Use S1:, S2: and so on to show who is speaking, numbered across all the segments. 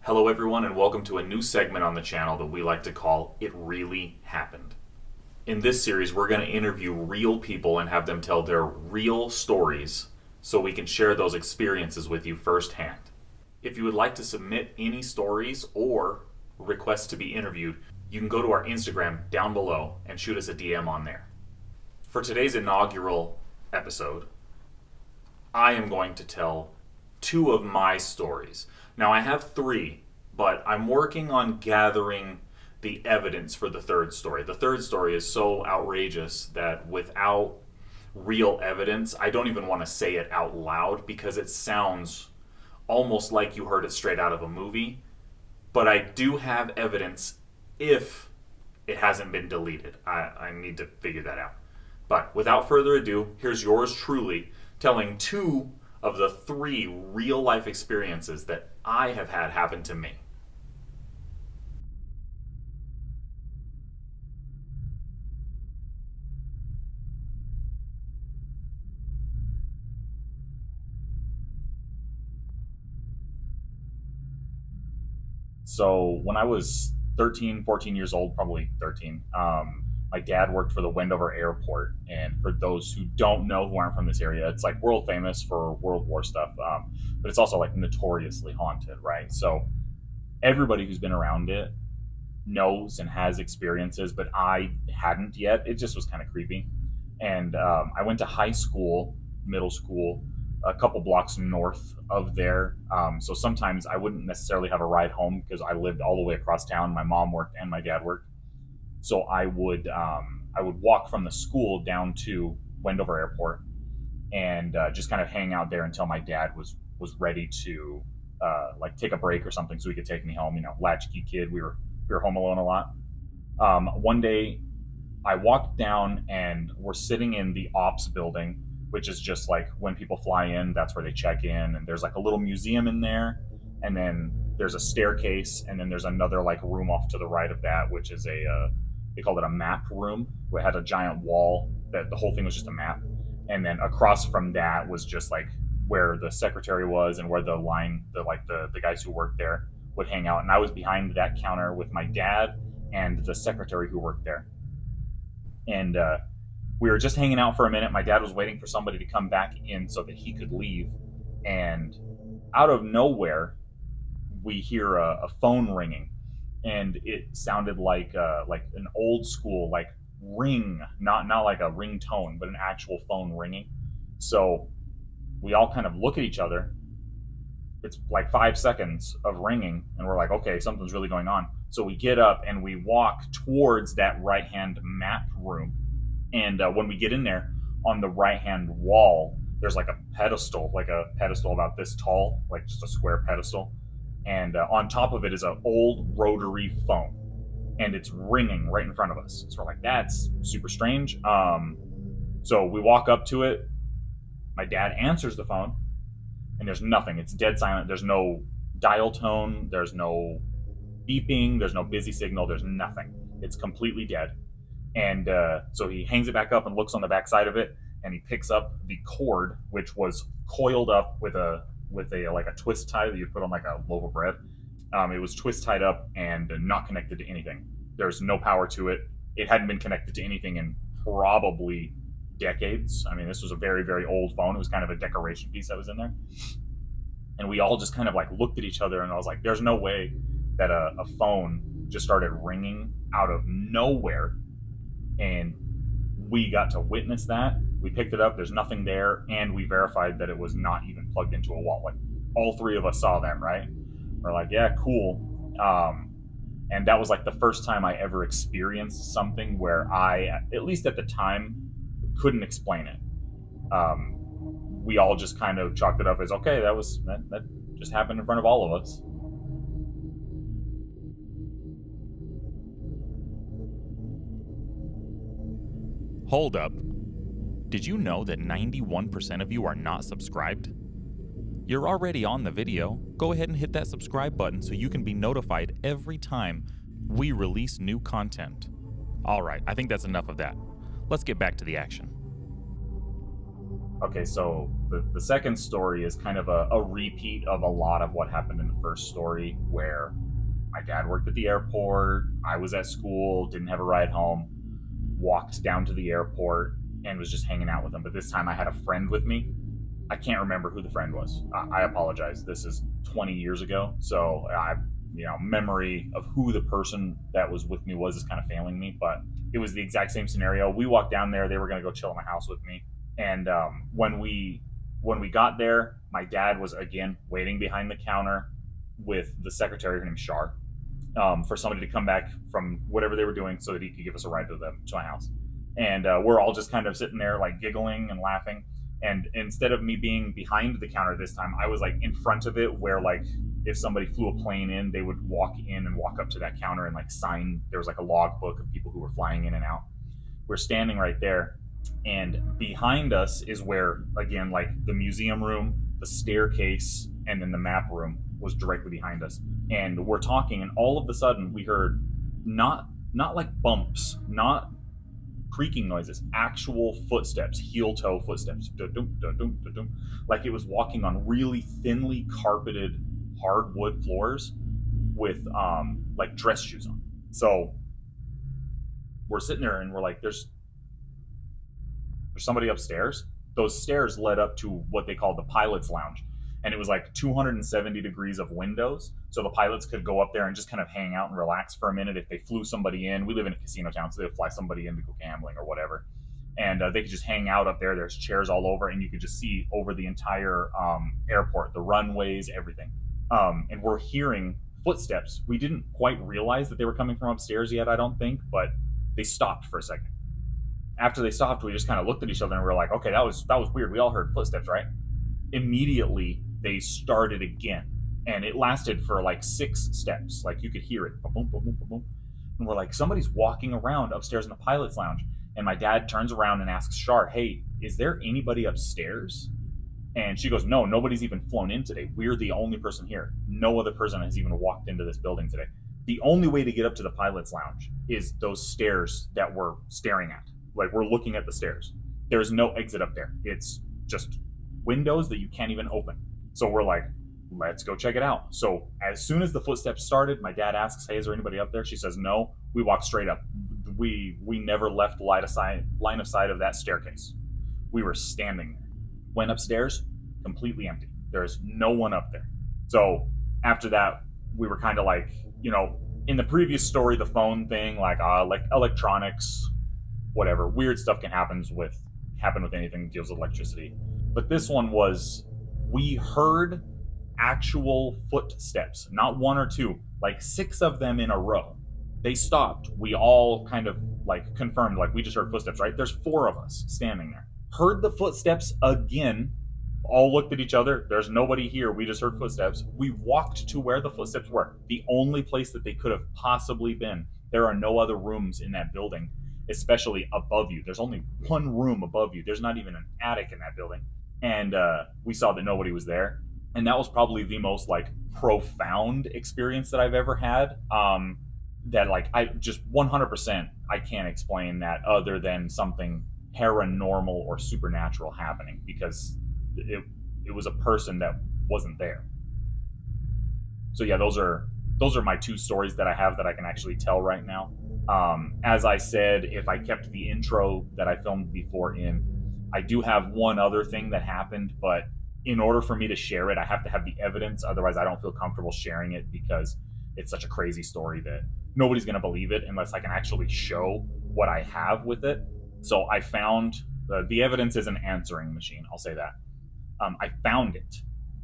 S1: Hello everyone and welcome to a new segment on the channel that we like to call It Really Happened. In this series we're going to interview real people and have them tell their real stories so we can share those experiences with you firsthand. If you would like to submit any stories or request to be interviewed, you can go to our Instagram down below and shoot us a DM on there. For today's inaugural episode, I am going to tell two of my stories. Now I have three, but I'm working on gathering the evidence for the third story. The third story is so outrageous that without real evidence, I don't even want to say it out loud because it sounds almost like you heard it straight out of a movie. But I do have evidence if it hasn't been deleted. I need to figure that out. But without further ado, here's yours truly telling two of the three real life experiences that I have had happen to me. So when I was 13, 14 years old, probably 13, my dad worked for the Wendover airport. And for those who don't know, who aren't from this area, it's like world famous for World War stuff, but it's also like notoriously haunted, right? So everybody who's been around it knows and has experiences, but I hadn't yet. It just was kind of creepy. And I went to high school, middle school, a couple blocks north of there. So sometimes I wouldn't necessarily have a ride home because I lived all the way across town. My mom worked and my dad worked. So I would walk from the school down to Wendover Airport and just kind of hang out there until my dad was ready to like take a break or something so he could take me home. You know, latchkey kid. We were home alone a lot. One day I walked down and we're sitting in the ops building, which is just like when people fly in, that's where they check in. And there's like a little museum in there. And then there's a staircase. And then there's another like room off to the right of that, which is they called it a map room. It had a giant wall that the whole thing was just a map. And then across from that was just like where the secretary was and where the guys who worked there would hang out. And I was behind that counter with my dad and the secretary who worked there. And we were just hanging out for a minute. My dad was waiting for somebody to come back in so that he could leave. And out of nowhere, we hear a phone ringing, and it sounded like an old school like ring, not like a ringtone, but an actual phone ringing. So we all kind of look at each other. It's like 5 seconds of ringing, and we're like, okay, something's really going on. So we get up and we walk towards that right-hand map room. And when we get in there, on the right-hand wall, there's like a pedestal about this tall, like just a square pedestal. And on top of it is an old rotary phone. And it's ringing right in front of us. So we're like, that's super strange. So we walk up to it. My dad answers the phone. And there's nothing. It's dead silent. There's no dial tone. There's no beeping. There's no busy signal. There's nothing. It's completely dead. And so he hangs it back up and looks on the back side of it, and he picks up the cord, which was coiled up with a like a twist tie that you put on like a loaf of bread. It was twist tied up and not connected to anything. There's no power to it. It hadn't been connected to anything in probably decades. I mean, this was a very, very old phone. It was kind of a decoration piece that was in there. And we all just kind of like looked at each other, and I was like, there's no way that a phone just started ringing out of nowhere. And we got to witness that. We picked it up. There's nothing there. And we verified that it was not even plugged into a wall. Like all three of us saw that, right? We're like, yeah, cool. And that was like the first time I ever experienced something where I, at least at the time, couldn't explain it. We all just kind of chalked it up as, okay, that just happened in front of all of us.
S2: Hold up. Did you know that 91% of you are not subscribed? You're already on the video. Go ahead and hit that subscribe button so you can be notified every time we release new content. Alright, I think that's enough of that. Let's get back to the action.
S1: Okay, so the second story is kind of a repeat of a lot of what happened in the first story, where my dad worked at the airport, I was at school, didn't have a ride home, walked down to the airport, and was just hanging out with him. But this time I had a friend with me. I can't remember who the friend was. I apologize. This is 20 years ago, so memory of who the person that was with me was is kind of failing me. But it was the exact same scenario. We walked down there. They were going to go chill in the house with me, and when we got there, my dad was again waiting behind the counter with the secretary. Her name's Shar, for somebody to come back from whatever they were doing so that he could give us a ride to my house. And we're all just kind of sitting there like giggling and laughing. And instead of me being behind the counter this time, I was like in front of it, where like if somebody flew a plane in, they would walk in and walk up to that counter and like sign. There was like a log book of people who were flying in and out. We're standing right there, and behind us is where, again, like the museum room, the staircase, and then the map room was directly behind us. And we're talking, and all of a sudden we heard not like bumps, not creaking noises, actual footsteps, heel toe footsteps, da-dum, da-dum, da-dum, like it was walking on really thinly carpeted hardwood floors with like dress shoes on. So we're sitting there and we're like, there's somebody upstairs. Those stairs led up to what they called the pilot's lounge. And it was like 270 degrees of windows. So the pilots could go up there and just kind of hang out and relax for a minute if they flew somebody in. We live in a casino town, so they would fly somebody in to go gambling or whatever. And they could just hang out up there. There's chairs all over, and you could just see over the entire airport, the runways, everything. And we're hearing footsteps. We didn't quite realize that they were coming from upstairs yet, I don't think, but they stopped for a second. After they stopped, we just kind of looked at each other and we were like, okay, that was weird. We all heard footsteps, right? Immediately they started again, and it lasted for like 6 steps. Like you could hear it, boom, boom, boom, boom, boom. And we're like, somebody's walking around upstairs in the pilot's lounge. And my dad turns around and asks Shar, hey, is there anybody upstairs? And she goes, no, nobody's even flown in today. We're the only person here. No other person has even walked into this building today. The only way to get up to the pilot's lounge is those stairs that we're staring at. Like we're looking at the stairs. There's no exit up there. It's just windows that you can't even open. So we're like, let's go check it out. So as soon as the footsteps started, my dad asks, hey, is there anybody up there? She says no. We walk straight up. We never left line of sight of that staircase. We were standing there. Went upstairs, completely empty. There's no one up there. So after that, we were kind of like, in the previous story, the phone thing, like electronics, whatever, weird stuff can happen with anything that deals with electricity. But this one was, we heard actual footsteps, not one or two, like 6 of them in a row. They stopped. We all kind of like confirmed, like we just heard footsteps, right? There's 4 of us standing there. Heard the footsteps again. All looked at each other. There's nobody here. We just heard footsteps. We walked to where the footsteps were. The only place that they could have possibly been. There are no other rooms in that building, especially above you. There's only one room above you. There's not even an attic in that building. And we saw that nobody was there. And that was probably the most like profound experience that I've ever had. That like I just 100% I can't explain that other than something paranormal or supernatural happening, because it was a person that wasn't there. So yeah, those are my 2 stories that I have that I can actually tell right now. As I said, if I kept the intro that I filmed before in, I do have one other thing that happened, but in order for me to share it, I have to have the evidence. Otherwise, I don't feel comfortable sharing it, because it's such a crazy story that nobody's going to believe it unless I can actually show what I have with it. So I found the evidence is an answering machine. I'll say that. I found it,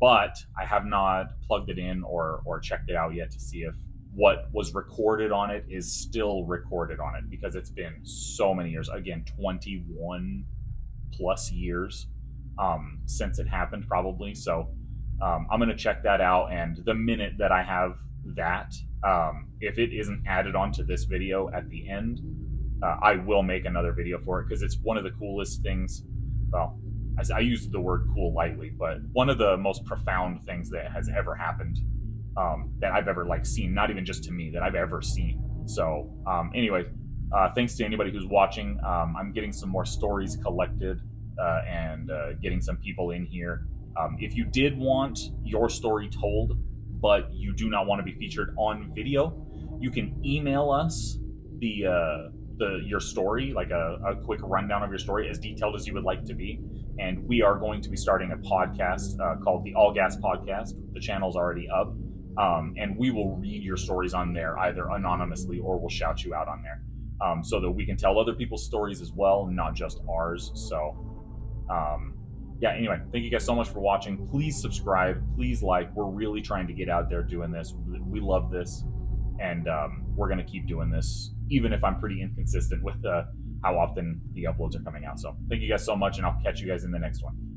S1: but I have not plugged it in or checked it out yet to see if what was recorded on it is still recorded on it, because it's been so many years. Again, 21 plus years since it happened, probably. So I'm going to check that out. And the minute that I have that, if it isn't added onto this video at the end, I will make another video for it, because it's one of the coolest things. Well, I use the word cool lightly, but one of the most profound things that has ever happened, that I've ever like seen, not even just to me, that I've ever seen. So anyway, thanks to anybody who's watching. I'm getting some more stories collected. and getting some people in here. If you did want your story told, but you do not want to be featured on video, you can email us the your story, like a quick rundown of your story, as detailed as you would like to be. And we are going to be starting a podcast called the All Gas Podcast. The channel's already up, and we will read your stories on there either anonymously or we'll shout you out on there, so that we can tell other people's stories as well, not just ours. So, yeah. Anyway, thank you guys so much for watching. Please subscribe. Please like. We're really trying to get out there doing this. We love this, and we're gonna keep doing this, even if I'm pretty inconsistent with how often the uploads are coming out. So, thank you guys so much, and I'll catch you guys in the next one.